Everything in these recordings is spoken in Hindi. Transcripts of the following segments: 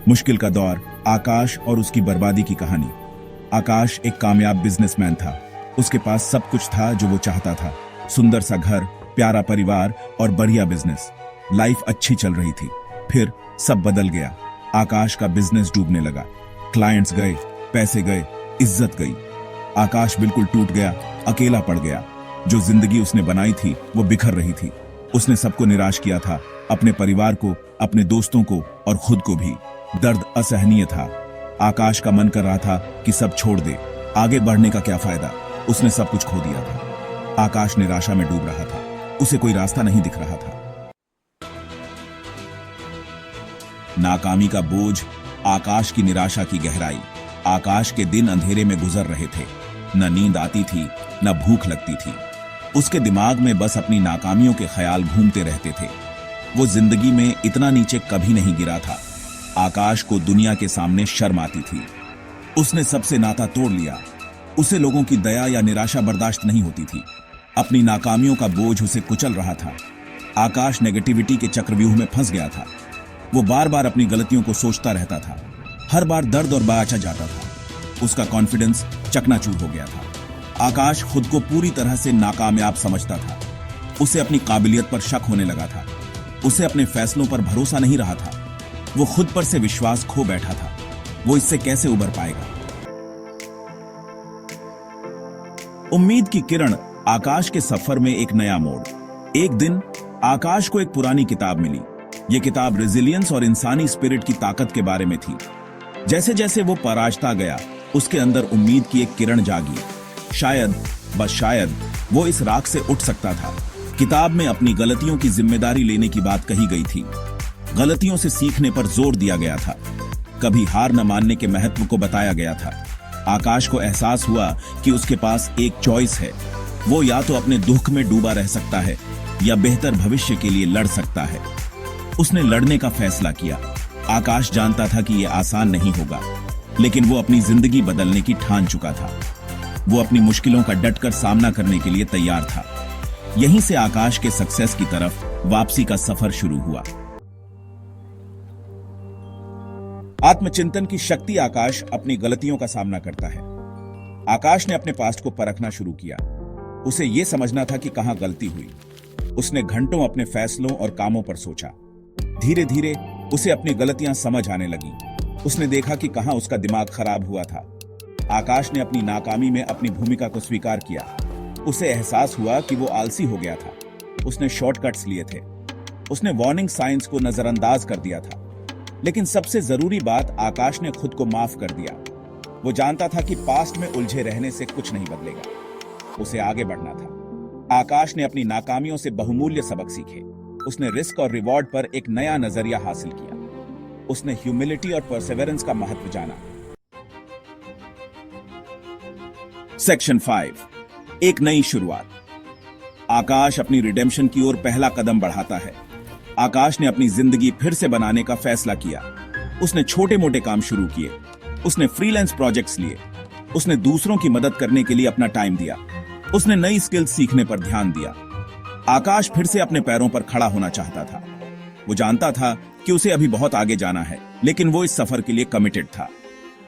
मुश्किल का दौर, आकाश और उसकी बर्बादी की कहानी। आकाश एक कामयाब बिजनेसमैन था। उसके पास सब कुछ था जो वो चाहता था। सुंदर सा घर, प्यारा परिवार और बढ़िया बिजनेस। लाइफ अच्छी चल रही थी। फिर सब बदल गया। आकाश का बिजनेस डूबने लगा। क्लाइंट्स गए, पैसे गए, इज्जत गई। आकाश बिल्कुल टूट गया, अकेला पड़ गया। जो जिंदगी उसने बनाई थी वो बिखर रही थी। उसने सबको निराश किया था, अपने परिवार को, अपने दोस्तों को और खुद को भी। दर्द असहनीय था। आकाश का मन कर रहा था कि सब छोड़ दे, आगे बढ़ने का क्या फायदा। उसने सब कुछ खो दिया था। आकाश निराशा में डूब रहा था। उसे कोई रास्ता नहीं दिख रहा था। नाकामी का बोझ, आकाश की निराशा की गहराई। आकाश के दिन अंधेरे में गुजर रहे थे। न नींद आती थी, न भूख लगती थी। उसके दिमाग में बस अपनी नाकामियों के ख्याल घूमते रहते थे। वो जिंदगी में इतना नीचे कभी नहीं गिरा था। आकाश को दुनिया के सामने शर्म आती थी। उसने सबसे नाता तोड़ लिया। उसे लोगों की दया या निराशा बर्दाश्त नहीं होती थी। अपनी नाकामियों का बोझ उसे कुचल रहा था। आकाश नेगेटिविटी के चक्रव्यूह में फंस गया था। वो बार बार अपनी गलतियों को सोचता रहता था। हर बार दर्द और बाचा जाता था। उसका कॉन्फिडेंस चकनाचूर हो गया था। आकाश खुद को पूरी तरह से नाकामयाब समझता था। उसे अपनी काबिलियत पर शक होने लगा था। उसे अपने फैसलों पर भरोसा नहीं रहा था। वो खुद पर से विश्वास खो बैठा था। वो इससे कैसे उबर पाएगा? उम्मीद की किरण, आकाश के सफर में एक नया मोड़। एक दिन आकाश को एक पुरानी किताब मिली। यह किताब रेजिलियंस और इंसानी स्पिरिट की ताकत के बारे में थी। जैसे जैसे वो पराजता गया, उसके अंदर उम्मीद की एक किरण जागी। शायद, बस शायद, वो इस राख से उठ सकता था। किताब में अपनी गलतियों की जिम्मेदारी लेने की बात कही गई थी। गलतियों से सीखने पर जोर दिया गया था। कभी हार न मानने के महत्व को बताया गया था। आकाश को एहसास हुआ कि उसके पास एक चॉइस है। वो या तो अपने दुख में डूबा रह सकता है या बेहतर भविष्य के लिए लड़ सकता है। उसने लड़ने का फैसला किया। आकाश जानता था कि यह आसान नहीं होगा, लेकिन वो अपनी जिंदगी बदलने की ठान चुका था। वो अपनी मुश्किलों का डटकर सामना करने के लिए तैयार था। यहीं से आकाश के सक्सेस की तरफ वापसी का सफर शुरू हुआ। आत्मचिंतन की शक्ति। आकाश अपनी गलतियों का सामना करता है। आकाश ने अपने पास्ट को परखना शुरू किया। उसे यह समझना था कि कहां गलती हुई। उसने घंटों अपने फैसलों और कामों पर सोचा। धीरे धीरे उसे अपनी गलतियां समझ आने लगी। उसने देखा कि कहां उसका दिमाग खराब हुआ था। आकाश ने अपनी नाकामी में अपनी भूमिका को स्वीकार किया। उसे एहसास हुआ कि वो आलसी हो गया था। उसने शॉर्टकट्स लिए थे। उसने वार्निंग साइंस को नजरअंदाज कर दिया था। लेकिन सबसे जरूरी बात, आकाश ने खुद को माफ कर दिया। वो जानता था कि पास्ट में उलझे रहने से कुछ नहीं बदलेगा। उसे आगे बढ़ना था। आकाश ने अपनी नाकामियों से बहुमूल्य सबक सीखे। उसने रिस्क और रिवॉर्ड पर एक नया नजरिया हासिल किया। उसने ह्यूमिलिटी और परसेवरेंस का महत्व जाना। सेक्शन 5, एक नई शुरुआत। आकाश अपनी रिडेम्पशन की ओर पहला कदम बढ़ाता है। आकाश ने अपनी जिंदगी फिर से बनाने का फैसला किया। उसने छोटे मोटे काम शुरू किए। उसने फ्रीलांस प्रोजेक्ट्स लिए। उसने दूसरों की मदद करने के लिए अपना टाइम दिया। उसने नई स्किल्स सीखने पर ध्यान दिया। आकाश फिर से अपने पैरों पर खड़ा होना चाहता था। वो जानता था कि उसे अभी बहुत आगे जाना है, लेकिन वो इस सफर के लिए कमिटेड था।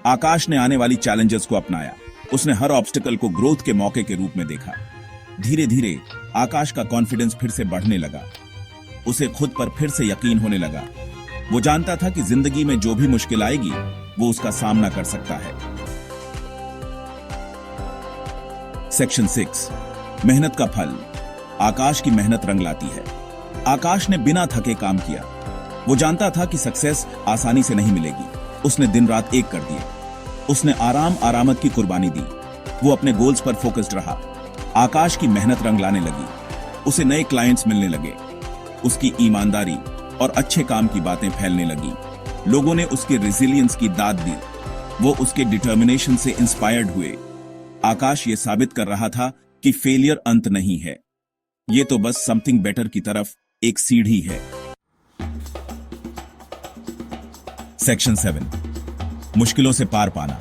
आकाश ने आने वाली चैलेंजेस को अपनाया। उसने हर ऑब्स्टिकल को ग्रोथ के मौके के रूप में देखा। धीरे धीरे आकाश का कॉन्फिडेंस फिर से बढ़ने लगा। उसे खुद पर फिर से यकीन होने लगा। वो जानता था कि जिंदगी में जो भी मुश्किल आएगी, वो उसका सामना कर सकता है। सेक्शन 6, मेहनत का फल। आकाश की मेहनत रंग लाती है। आकाश ने बिना थके काम किया। वो जानता था कि सक्सेस आसानी से नहीं मिलेगी। उसने दिन रात एक कर दिए। उसने आराम आरामद की कुर्बानी दी। वो अपने गोल्स पर फोकस्ड रहा। आकाश की मेहनत रंग लाने लगी। उसे नए क्लाइंट्स मिलने लगे। उसकी ईमानदारी और अच्छे काम की बातें फैलने लगी। लोगों ने उसके रेजिलियंस की दाद दी। वो उसके डिटर्मिनेशन से इंस्पायर्ड हुए। आकाश ये साबित कर रहा था कि फेलियर अंत नहीं है। ये तो बस समथिंग बेटर की तरफ एक सीढ़ी है। सेक्शन 7, मुश्किलों से पार पाना।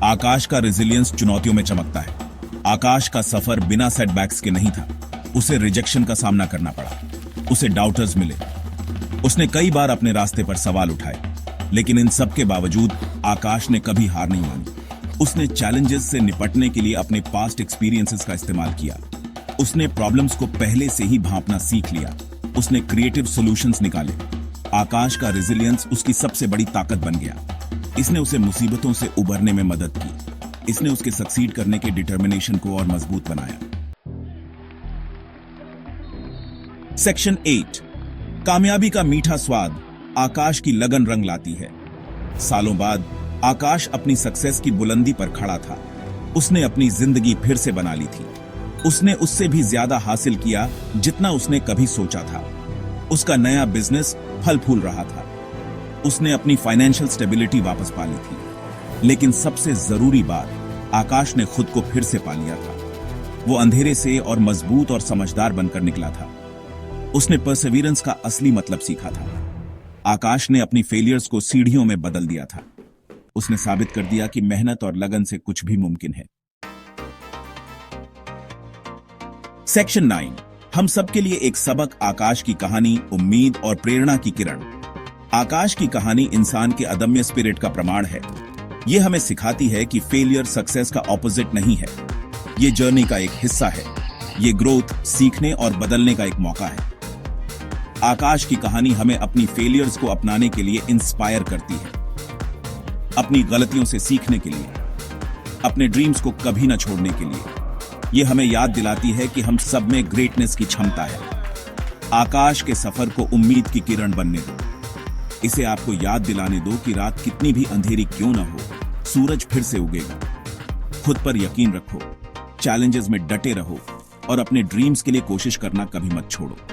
आकाश का रेजिलियंस चुनौतियों में चमकता है। आकाश का सफर बिना सेटबैक्स के नहीं था। उसे रिजेक्शन का सामना करना पड़ा। उसे डाउटर्स मिले। उसने कई बार अपने रास्ते पर सवाल उठाए, लेकिन इन सब के बावजूद आकाश ने कभी हार नहीं मानी। उसने चैलेंजेस से निपटने के लिए अपने पास्ट एक्सपीरियंसेस का इस्तेमाल किया। उसने प्रॉब्लम्स को पहले से ही भांपना सीख लिया। उसने क्रिएटिव सॉल्यूशंस निकाले। आकाश का रेजिलियंस उसकी सबसे बड़ी ताकत बन गया। इसने उसे मुसीबतों से उबरने में मदद की। इसने उसके सक्सीड करने के डिटर्मिनेशन को और मजबूत बनाया। सेक्शन 8, कामयाबी का मीठा स्वाद आकाश की लगन रंग लाती है। सालों बाद आकाश अपनी सक्सेस की बुलंदी पर खड़ा था। उसने अपनी जिंदगी फिर से बना ली थी। उसने उससे भी ज्यादा हासिल किया जितना उसने कभी सोचा था। उसका नया बिजनेस फल फूल रहा था। उसने अपनी फाइनेंशियल स्टेबिलिटी वापस पा ली थी। लेकिन सबसे जरूरी बात, आकाश ने खुद को फिर से पा लिया था। वो अंधेरे से और मजबूत और समझदार बनकर निकला था। उसने परसेवरेंस का असली मतलब सीखा था। आकाश ने अपनी फेलियर्स को सीढ़ियों में बदल दिया था। उसने साबित कर दिया कि मेहनत और लगन से कुछ भी मुमकिन है। सेक्शन 9, हम सबके लिए एक सबक, आकाश की कहानी, उम्मीद और प्रेरणा की किरण। आकाश की कहानी इंसान के अदम्य स्पिरिट का प्रमाण है। यह हमें सिखाती है कि फेलियर सक्सेस का ऑपोजिट नहीं है। यह जर्नी का एक हिस्सा है। यह ग्रोथ, सीखने और बदलने का एक मौका है। आकाश की कहानी हमें अपनी फेलियर्स को अपनाने के लिए इंस्पायर करती है, अपनी गलतियों से सीखने के लिए, अपने ड्रीम्स को कभी न छोड़ने के लिए। यह हमें याद दिलाती है कि हम सब में ग्रेटनेस की क्षमता है। आकाश के सफर को उम्मीद की किरण बनने दो। इसे आपको याद दिलाने दो कि रात कितनी भी अंधेरी क्यों न हो, सूरज फिर से उगेगा। खुद पर यकीन रखो, चैलेंजेस में डटे रहो और अपने ड्रीम्स के लिए कोशिश करना कभी मत छोड़ो।